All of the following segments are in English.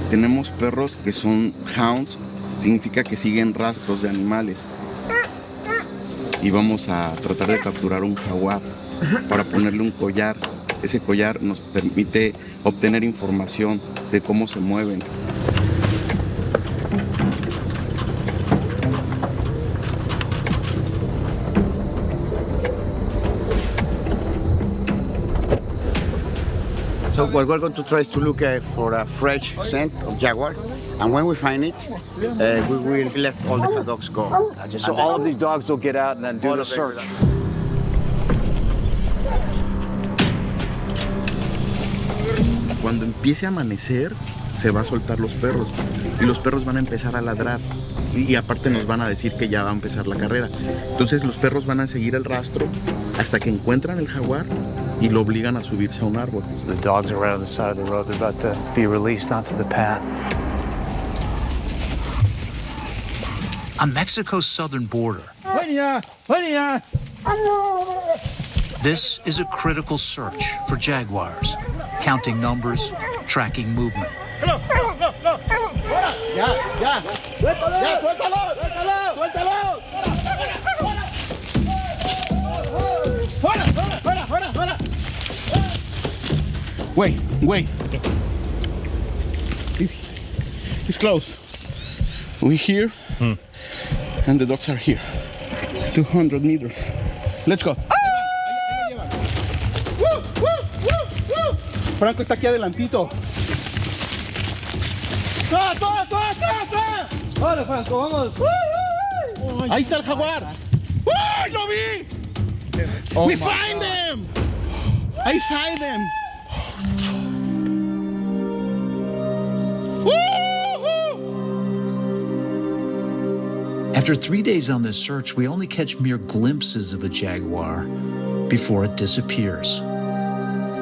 Tenemos perros que son hounds, significa que siguen rastros de animales. Y vamos a tratar de capturar un jaguar para ponerle un collar. Ese collar nos permite obtener información de cómo se mueven. So what we're going to try is to look for a fresh scent of jaguar, and when we find it, we will let all the dogs go. So all of these dogs will get out and then do the search. Cuando empiece a amanecer, se va a soltar los perros y los perros van a empezar a ladrar y aparte nos van a decir que ya va a empezar la carrera. Entonces los perros van a seguir el rastro hasta que encuentran el jaguar y lo obligan a subirse a un árbol. The dogs are right on the side of the road. They're about to be released onto the path. On Mexico's southern border, this is a critical search for jaguars, counting numbers, tracking movement. Wait. It's close. We're here, and the dogs are here. 200 meters. Let's go. Franco está aquí adelantito. ¡Hola, Franco, vamos! Ahí está el jaguar. ¡Uy, lo vi! We find them! I find them! After 3 days on this search, we only catch mere glimpses of a jaguar before it disappears.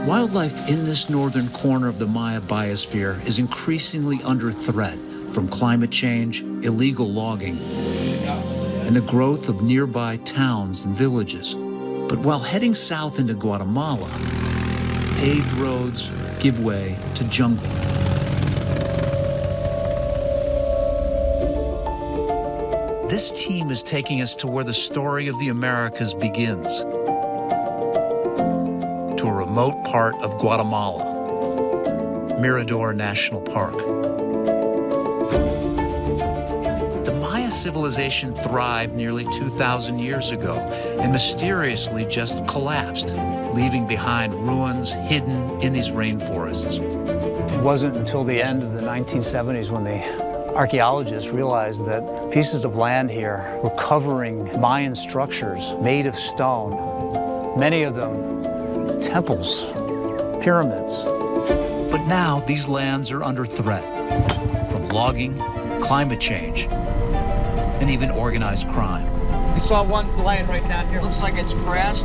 Wildlife in this northern corner of the Maya biosphere is increasingly under threat from climate change, illegal logging, and the growth of nearby towns and villages. But while heading south into Guatemala, paved roads give way to jungle. This team is taking us to where the story of the Americas begins, to a remote part of Guatemala, Mirador National Park. The Maya civilization thrived nearly 2,000 years ago and mysteriously just collapsed, leaving behind ruins hidden in these rainforests. It wasn't until the end of the 1970s when the archaeologists realized that pieces of land here were covering Mayan structures made of stone, many of them temples, pyramids. But now these lands are under threat from logging, climate change, and even organized crime. We saw one laying right down here. Looks like it's crashed.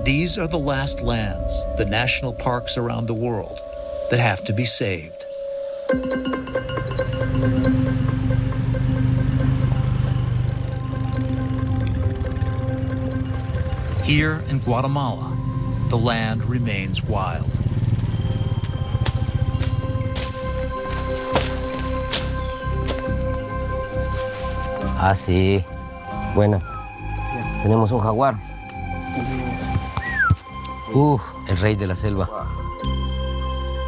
These are the last lands, the national parks around the world, that have to be saved. Here in Guatemala, the land remains wild. Ah, sí. Bueno, tenemos un jaguar. El rey de la selva.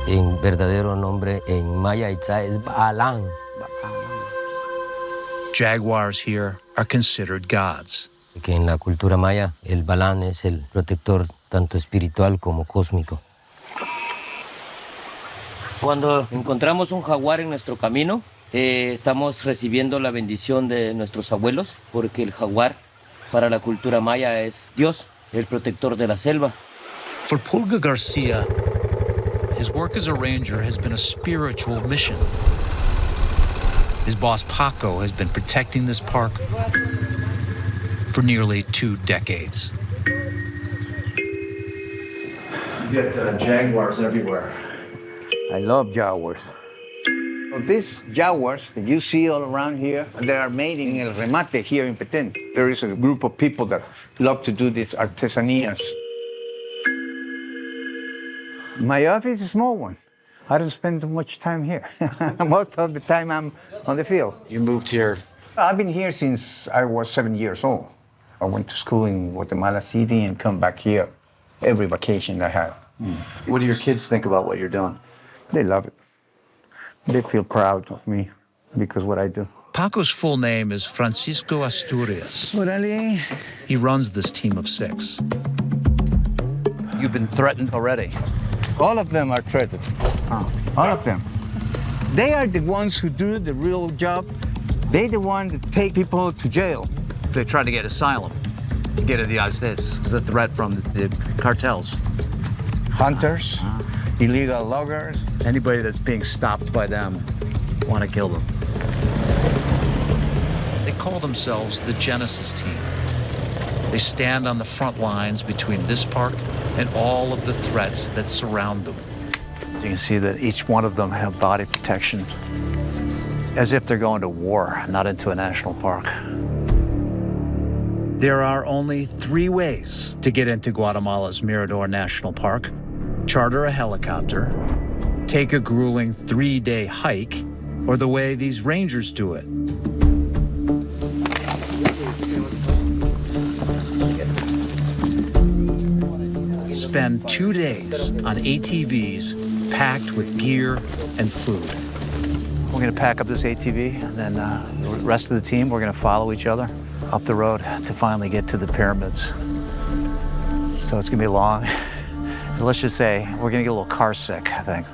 En verdadero nombre en Maya Itza es Balán. Jaguars here are considered gods. Que en la cultura maya el Balán es el protector tanto espiritual como cósmico. Cuando encontramos un jaguar en nuestro camino, estamos recibiendo la bendición de nuestros abuelos, porque el jaguar para la cultura maya es Dios, el protector de la selva. For Pulga Garcia, his work as a ranger has been a spiritual mission. His boss Paco has been protecting this park for nearly 2 decades. You get jaguars everywhere. I love jaguars. These jaguars that you see all around here, they are made in El Remate here in Petén. There is a group of people that love to do these artesanías. My office is a small one. I don't spend too much time here. Most of the time I'm on the field. You moved here? I've been here since I was 7 years old. I went to school in Guatemala City and come back here every vacation I had. What do your kids think about what you're doing? They love it. They feel proud of me because what I do. Paco's full name is Francisco Asturias. Orale. He runs this team of 6. You've been threatened already. All of them are threatened. All of them. They are the ones who do the real job. They're the ones that take people to jail. They tried to get asylum, to get to the United States. It's a threat from the cartels. Hunters, illegal loggers. Anybody that's being stopped by them want to kill them. They call themselves the Genesis Team. They stand on the front lines between this park and all of the threats that surround them. You can see that each one of them have body protection, as if they're going to war, not into a national park. There are only 3 ways to get into Guatemala's Mirador National Park: charter a helicopter, take a grueling 3-day hike, or the way these rangers do it. Spend 2 days on ATVs packed with gear and food. We're going to pack up this ATV, and then the rest of the team, we're going to follow each other up the road to finally get to the pyramids. So it's going to be long. Let's just say we're going to get a little car sick, I think.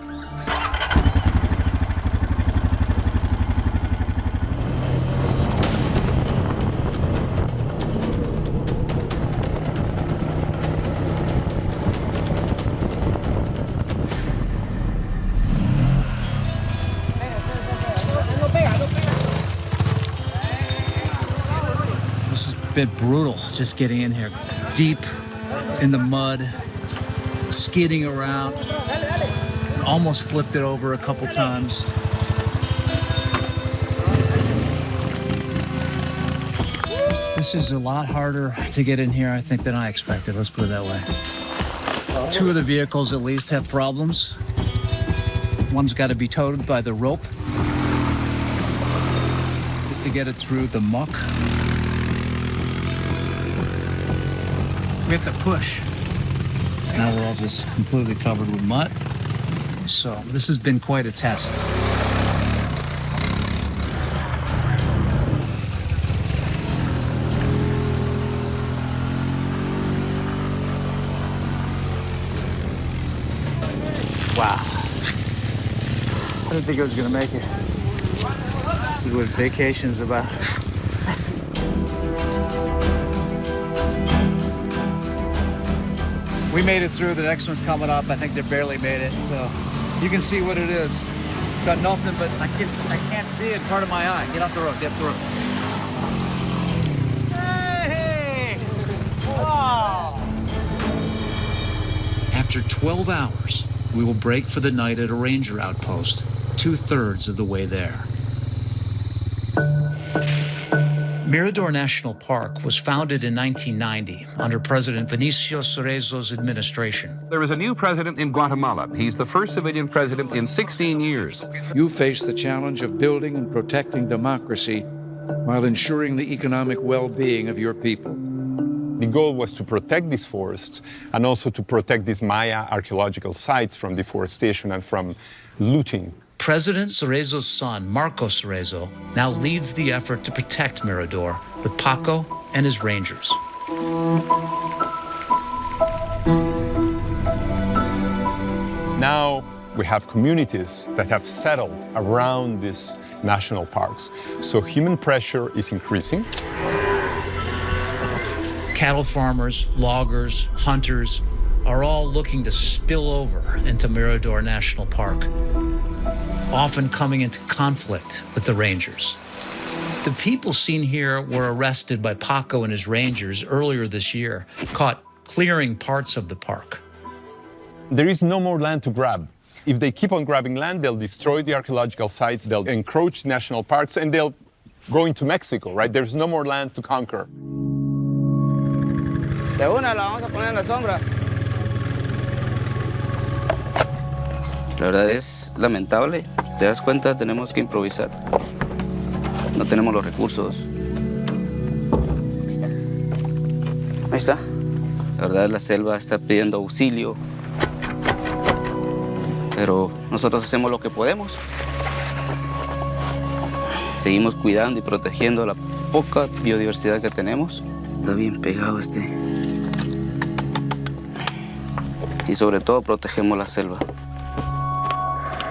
Bit brutal just getting in here, deep in the mud, skidding around, almost flipped it over a couple times. This is a lot harder to get in here, I think, than I expected. Let's put it that way. 2 of the vehicles at least have problems. One's got to be towed by the rope just to get it through the muck. We have to push. Now we're all just completely covered with mud. So this has been quite a test. Wow. I didn't think I was gonna make it. This is what vacation's about. We made it through. The next one's coming up. I think they barely made it. So you can see what it is. Got nothing, but I can't see it. Part of my eye. Get off the road. Get off the road. Hey! Wow! After 12 hours, we will break for the night at a ranger outpost, 2/3 of the way there. Mirador National Park was founded in 1990 under President Vinicio Cerezo's administration. There is a new president in Guatemala. He's the first civilian president in 16 years. You face the challenge of building and protecting democracy while ensuring the economic well-being of your people. The goal was to protect these forests and also to protect these Maya archaeological sites from deforestation and from looting. President Cerezo's son, Marco Cerezo, now leads the effort to protect Mirador with Paco and his rangers. Now we have communities that have settled around these national parks. So human pressure is increasing. Cattle farmers, loggers, hunters are all looking to spill over into Mirador National Park, often coming into conflict with the rangers. The people seen here were arrested by Paco and his rangers earlier this year, caught clearing parts of the park. There is no more land to grab. If they keep on grabbing land, they'll destroy the archaeological sites, they'll encroach national parks, and they'll go into Mexico, right? There's no more land to conquer. De una la vamos a poner en la sombra. La verdad es lamentable. Te das cuenta, tenemos que improvisar. No tenemos los recursos. Ahí está. La verdad, la selva está pidiendo auxilio. Pero nosotros hacemos lo que podemos. Seguimos cuidando y protegiendo la poca biodiversidad que tenemos. Está bien pegado este. Y sobre todo protegemos la selva.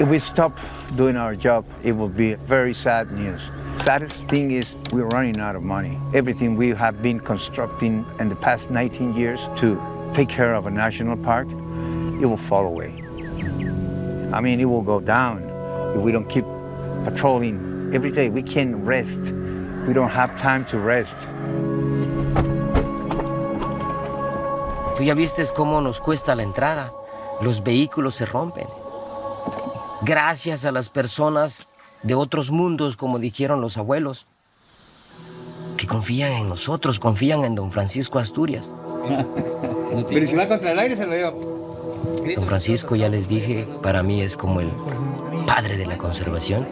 If we stop doing our job, it will be very sad news. Saddest thing is we're running out of money. Everything we have been constructing in the past 19 years to take care of a national park, it will fall away. I mean, it will go down if we don't keep patrolling every day. We can't rest. We don't have time to rest. Tú ya viste cómo nos cuesta la entrada. Los vehículos se rompen. Gracias a las personas de otros mundos, como dijeron los abuelos, que confían en nosotros, confían en don Francisco Asturias. Pero si va contra el aire, se lo digo. Don Francisco, ya les dije, para mí es como el padre de la conservación.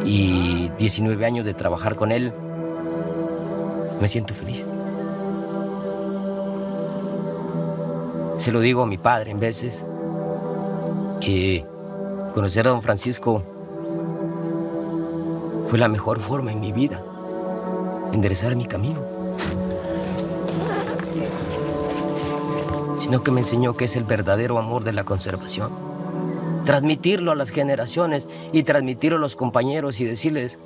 Y 19 años de trabajar con él, me siento feliz. Se lo digo a mi padre en veces, que conocer a don Francisco fue la mejor forma en mi vida, enderezar mi camino. Sino que me enseñó que es el verdadero amor de la conservación. Transmitirlo a las generaciones y transmitirlo a los compañeros y decirles,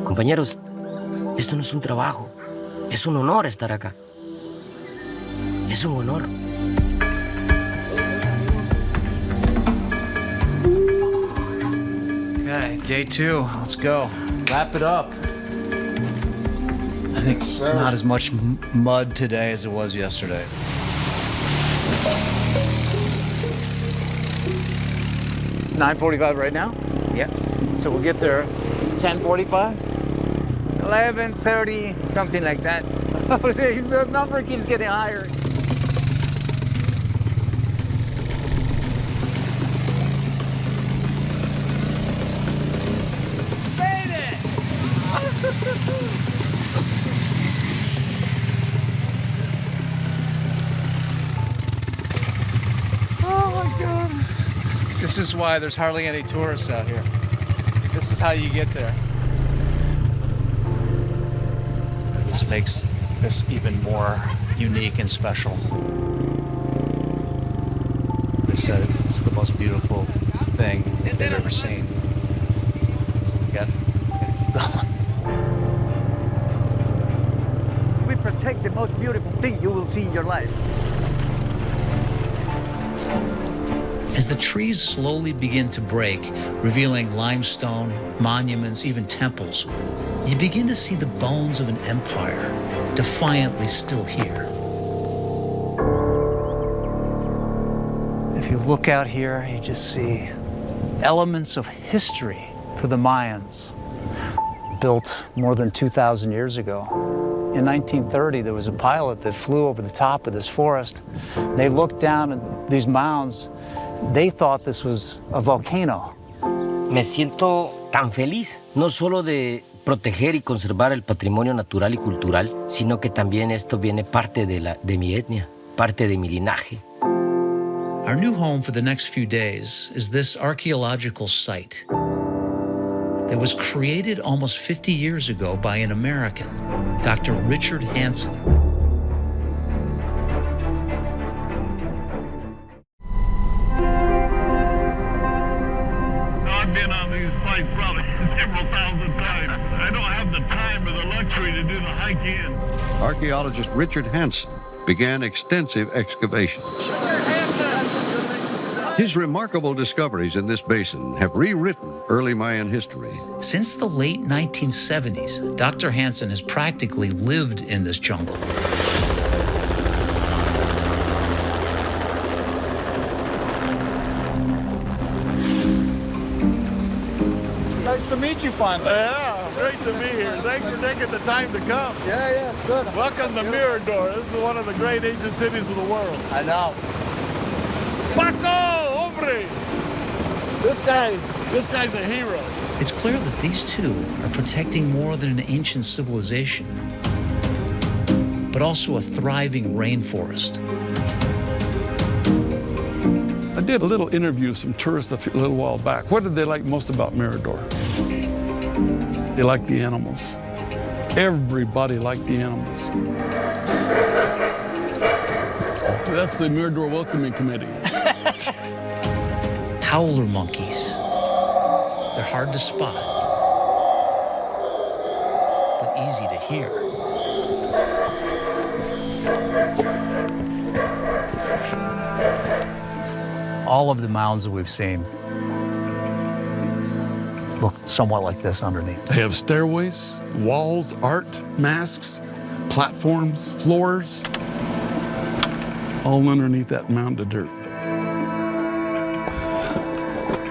compañeros, esto no es un trabajo, es un honor estar acá. Es un honor. Okay, day 2, let's go. Wrap it up. I think it's not as much mud today as it was yesterday. It's 9:45 right now? Yeah. So we'll get there 10:45? 11:30, something like that. The number keeps getting higher. Oh my God. This is why there's hardly any tourists out here. This is how you get there. This makes this even more unique and special. They said it's the most beautiful thing they've ever seen. So we got to keep going. We protect the most beautiful thing you will see in your life. As the trees slowly begin to break, revealing limestone, monuments, even temples, you begin to see the bones of an empire, defiantly still here. If you look out here, you just see elements of history for the Mayans, built more than 2,000 years ago. In 1930, there was a pilot that flew over the top of this forest. They looked down at these mounds. They thought this was a volcano. Me siento tan feliz, no solo de proteger y conservar el patrimonio natural y cultural, sino que también esto viene parte de mi etnia, parte de mi linaje. Our new home for the next few days is this archaeological site that was created almost 50 years ago by an American, Dr. Richard Hansen. I've been on these flights probably several thousand times. I don't have the time or the luxury to do the hike in. Archaeologist Richard Hansen began extensive excavations. His remarkable discoveries in this basin have rewritten early Mayan history. Since the late 1970s, Dr. Hansen has practically lived in this jungle. Nice to meet you, Fonda. Yeah, great to be here. Thanks for taking the time to come. Yeah, good. Welcome to Mirador. This is one of the great ancient cities of the world. I know. Paco, hombre! This guy's a hero. It's clear that these two are protecting more than an ancient civilization, but also a thriving rainforest. I did a little interview with some tourists a little while back. What did they like most about Mirador? They liked the animals. Everybody liked the animals. That's the Mirador Welcoming Committee. Howler monkeys. They're hard to spot, but easy to hear. All of the mounds that we've seen look somewhat like this underneath. They have stairways, walls, art, masks, platforms, floors, all underneath that mound of dirt.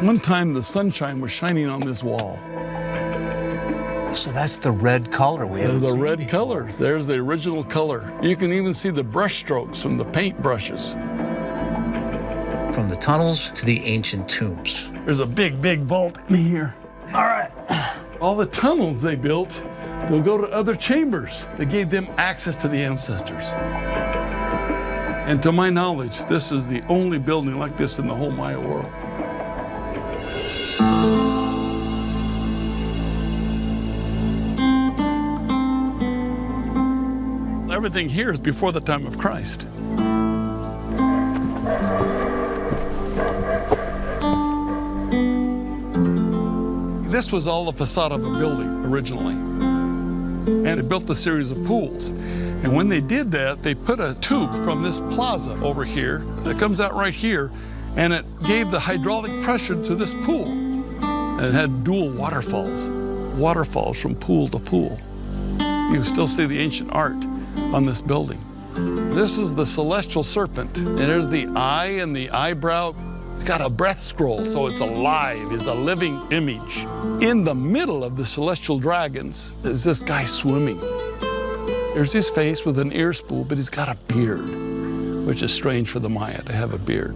One time the sunshine was shining on this wall. So that's the red color we have. The red colors. There's the original color. You can even see the brush strokes from the paint brushes. From the tunnels to the ancient tombs. There's a big, big vault in here. All right. All the tunnels they built, they'll go to other chambers. They gave them access to the ancestors. And to my knowledge, this is the only building like this in the whole Maya world. Everything here is before the time of Christ. This was all the facade of a building originally. And it built a series of pools. And when they did that, they put a tube from this plaza over here that comes out right here, and it gave the hydraulic pressure to this pool. And it had dual waterfalls from pool to pool. You can still see the ancient art on this building. This is the celestial serpent, and there's the eye and the eyebrow. It's got a breath scroll, so it's alive, it's a living image. In the middle of the celestial dragons is this guy swimming. There's his face with an ear spool, but he's got a beard, which is strange for the Maya to have a beard.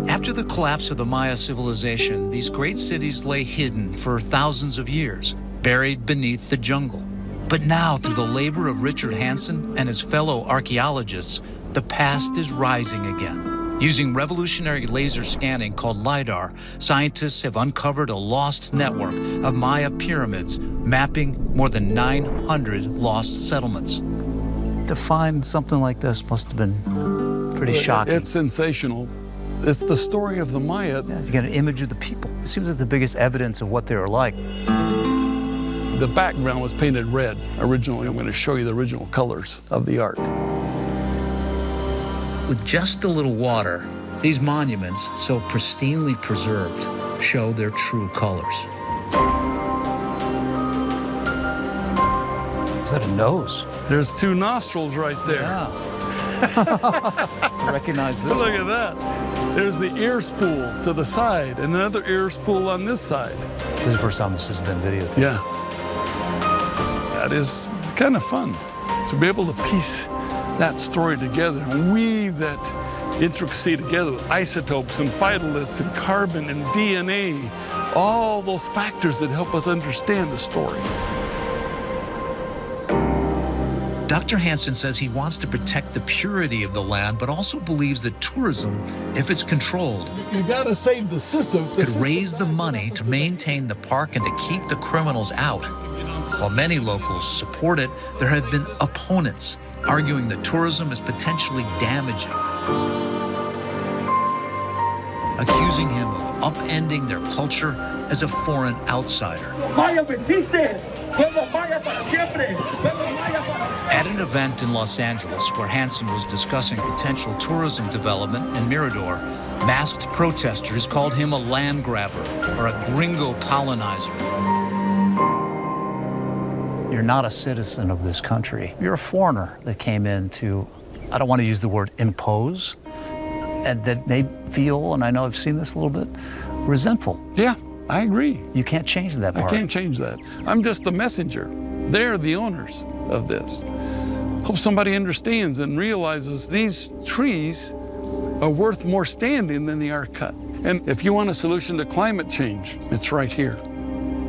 After the collapse of the Maya civilization, these great cities lay hidden for thousands of years, buried beneath the jungle. But now, through the labor of Richard Hansen and his fellow archaeologists, the past is rising again. Using revolutionary laser scanning called LiDAR, scientists have uncovered a lost network of Maya pyramids, mapping more than 900 lost settlements. To find something like this must have been pretty shocking. It's sensational. It's the story of the Maya. Yeah, you get an image of the people. It seems like the biggest evidence of what they were like. The background was painted red originally. I'm going to show you the original colors of the art. With just a little water, these monuments, so pristinely preserved, show their true colors. Is that a nose? There's two nostrils right there. Yeah. Recognize this. Look at that. There's the ear spool to the side and another ear spool on this side. This is the first time this has been videotaped. Yeah. That is kind of fun to be able to piece that story together and weave that intricacy together with isotopes and phytoliths and carbon and DNA, all those factors that help us understand the story. Dr. Hansen says he wants to protect the purity of the land, but also believes that tourism, if it's controlled, You gotta save the system. could raise the money to maintain the park and to keep the criminals out. While many locals support it, there have been opponents arguing that tourism is potentially damaging, accusing him of upending their culture as a foreign outsider. At an event in Los Angeles where Hansen was discussing potential tourism development in Mirador, masked protesters called him a land grabber or a gringo colonizer. You're not a citizen of this country. You're a foreigner that came in to, I don't want to use the word impose, and that may feel, and I know I've seen this a little bit, resentful. Yeah, I agree. You can't change that part. I can't change that. I'm just the messenger. They're the owners of this. Hope somebody understands and realizes these trees are worth more standing than they are cut. And if you want a solution to climate change, it's right here.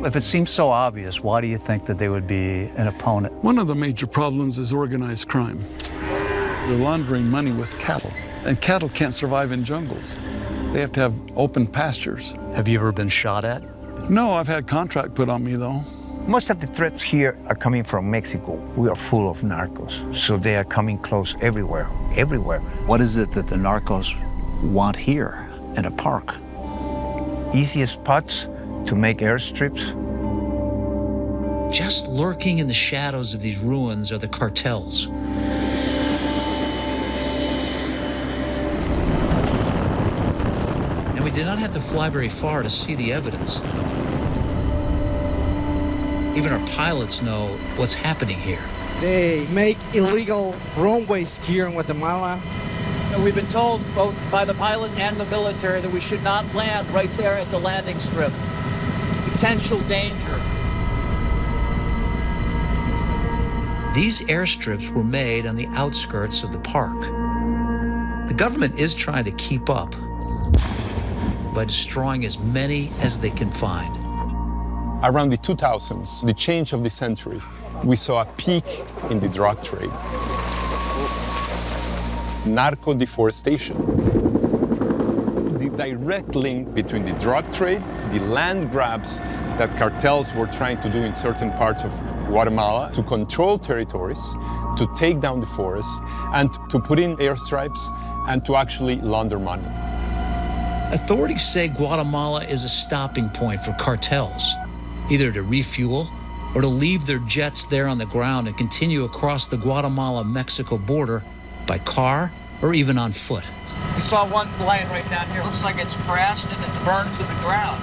If it seems so obvious, why do you think that they would be an opponent? One of the major problems is organized crime. They're laundering money with cattle, and cattle can't survive in jungles. They have to have open pastures. Have you ever been shot at? No, I've had contract put on me, though. Most of the threats here are coming from Mexico. We are full of narcos, so they are coming close everywhere, everywhere. What is it that the narcos want here in a park? Easiest spots to make airstrips. Just lurking in the shadows of these ruins are the cartels. And we did not have to fly very far to see the evidence. Even our pilots know what's happening here. They make illegal runways here in Guatemala. We've been told both by the pilot and the military that we should not land right there at the landing strip. It's a potential danger. These airstrips were made on the outskirts of the park. The government is trying to keep up by destroying as many as they can find. Around the 2000s, the change of the century, we saw a peak in the drug trade. Narco deforestation. The direct link between the drug trade, the land grabs that cartels were trying to do in certain parts of Guatemala to control territories, to take down the forests, and to put in airstripes and to actually launder money. Authorities say Guatemala is a stopping point for cartels, either to refuel or to leave their jets there on the ground and continue across the Guatemala-Mexico border by car or even on foot. We saw one plane right down here. Looks like it's crashed and it's burned to the ground.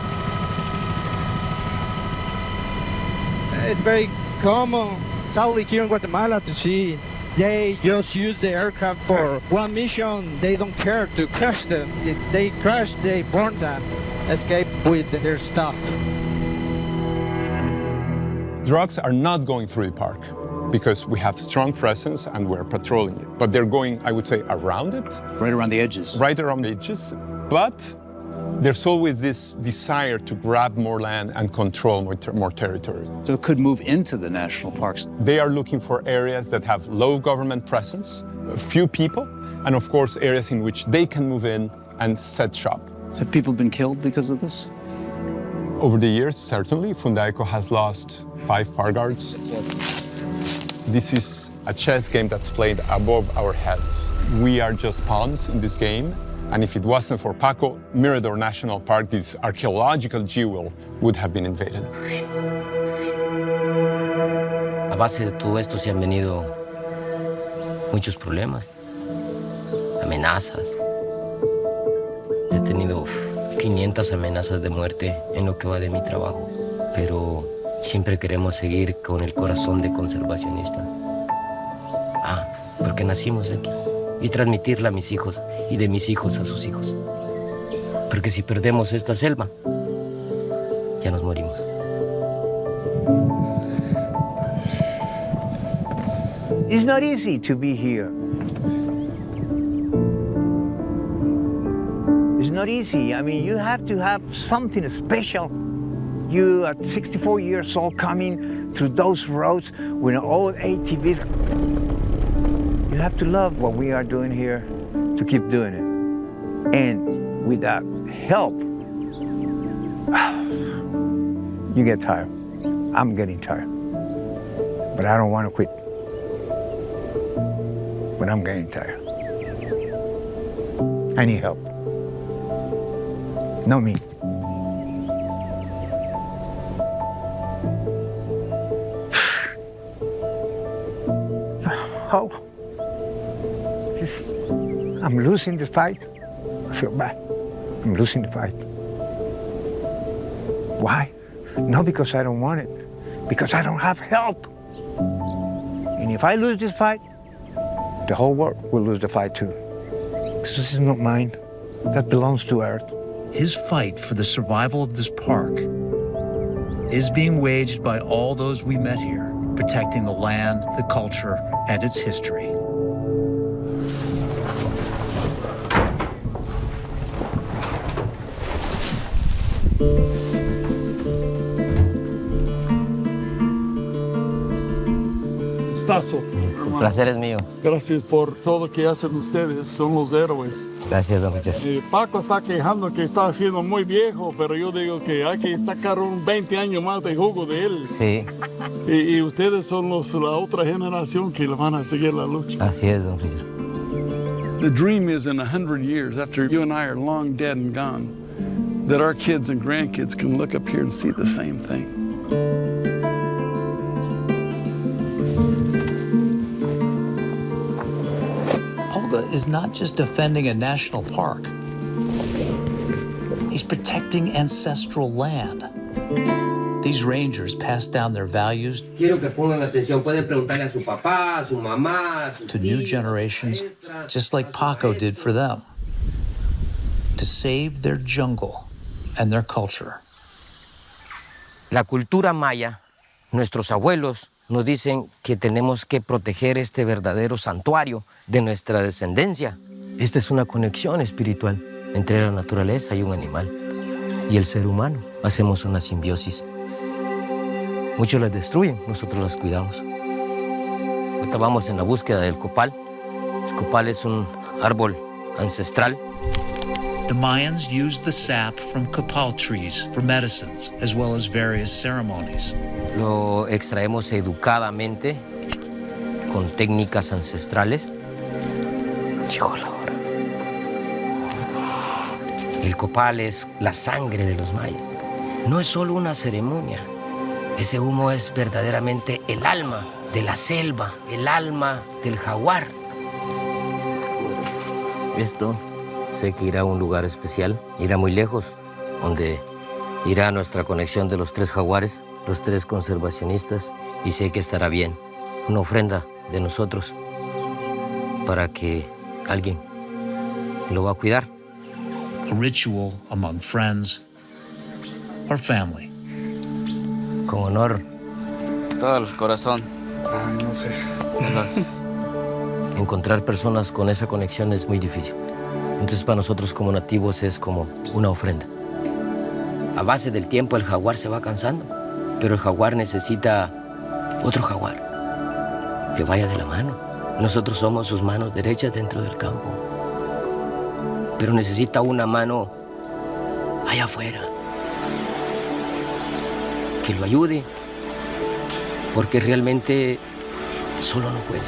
It's very common, sadly, here in Guatemala to see they just use the aircraft for one mission. They don't care to crash them. If they crash, they burn them, escape with their stuff. Drugs are not going through the park because we have strong presence and we're patrolling it. But they're going, I would say, around it. Right around the edges. Right around the edges. But there's always this desire to grab more land and control more territory. So it could move into the national parks. They are looking for areas that have low government presence, few people, and of course areas in which they can move in and set shop. Have people been killed because of this? Over the years, certainly. Fundaeco has lost 5 park guards. This is a chess game that's played above our heads. We are just pawns in this game, and if it wasn't for Paco, Mirador National Park, this archaeological jewel, would have been invaded. A base de todo esto se han venido muchos problemas, amenazas. He tenido 500 amenazas de muerte en lo que va de mi trabajo, pero siempre queremos seguir con el corazón de conservacionista. Porque nacimos aquí y transmitirla a mis hijos y de mis hijos a sus hijos. Porque si perdemos esta selva, ya nos morimos. It's not easy to be here. It's not easy. I mean, you have to have something special. You at 64 years old coming through those roads with old ATVs. You have to love what we are doing here to keep doing it. And without help, you get tired. I'm getting tired. But I don't want to quit. But I'm getting tired. I need help. Not me. How? I'm losing the fight. I feel bad. I'm losing the fight. Why? Not because I don't want it, because I don't have help. And if I lose this fight, the whole world will lose the fight too. Because this is not mine. That belongs to Earth. His fight for the survival of this park is being waged by all those we met here, protecting the land, the culture, and its history. Gustazo. El placer es mío. Gracias por todo lo que hacen ustedes, son los héroes. Gracias, don Richard. Paco está quejando que está haciendo muy viejo, pero yo digo que hay que sacar un 20 años más de jugo de él. Sí. Y ustedes son la otra generación que le van a seguir la lucha. Así es, don Richard. The dream is in 100 years, after you and I are long dead and gone, that our kids and grandkids can look up here and see the same thing. Is not just defending a national park. He's protecting ancestral land. These rangers pass down their values Quiero que pongan atención. Pueden preguntarle a su papá, a su mamá, a su to new generations, just like Paco did for them, to save their jungle and their culture. La cultura maya, nuestros abuelos nos dicen que tenemos que proteger este verdadero santuario de nuestra descendencia. Esta es una conexión espiritual entre la naturaleza y un animal y el ser humano. Hacemos una simbiosis. Muchos las destruyen, nosotros las cuidamos. Ahorita vamos en la búsqueda del copal. El copal es un árbol ancestral. The Mayans used the sap from copal trees for medicines, as well as various ceremonies. Lo extraemos educadamente con técnicas ancestrales. Llegó la hora. El copal es la sangre de los mayas. No es solo una ceremonia. Ese humo es verdaderamente el alma de la selva, el alma del jaguar. Esto sé que irá a un lugar especial, irá muy lejos, donde irá a nuestra conexión de los 3 jaguares, los 3 conservacionistas, y sé que estará bien. Una ofrenda de nosotros para que alguien lo va a cuidar. A ritual among friends or family. Con honor. Todo el corazón. Ay, no sé. Encontrar personas con esa conexión es muy difícil. Entonces para nosotros como nativos es como una ofrenda. A base del tiempo el jaguar se va cansando, pero el jaguar necesita otro jaguar que vaya de la mano. Nosotros somos sus manos derechas dentro del campo, pero necesita una mano allá afuera que lo ayude, porque realmente solo no puede.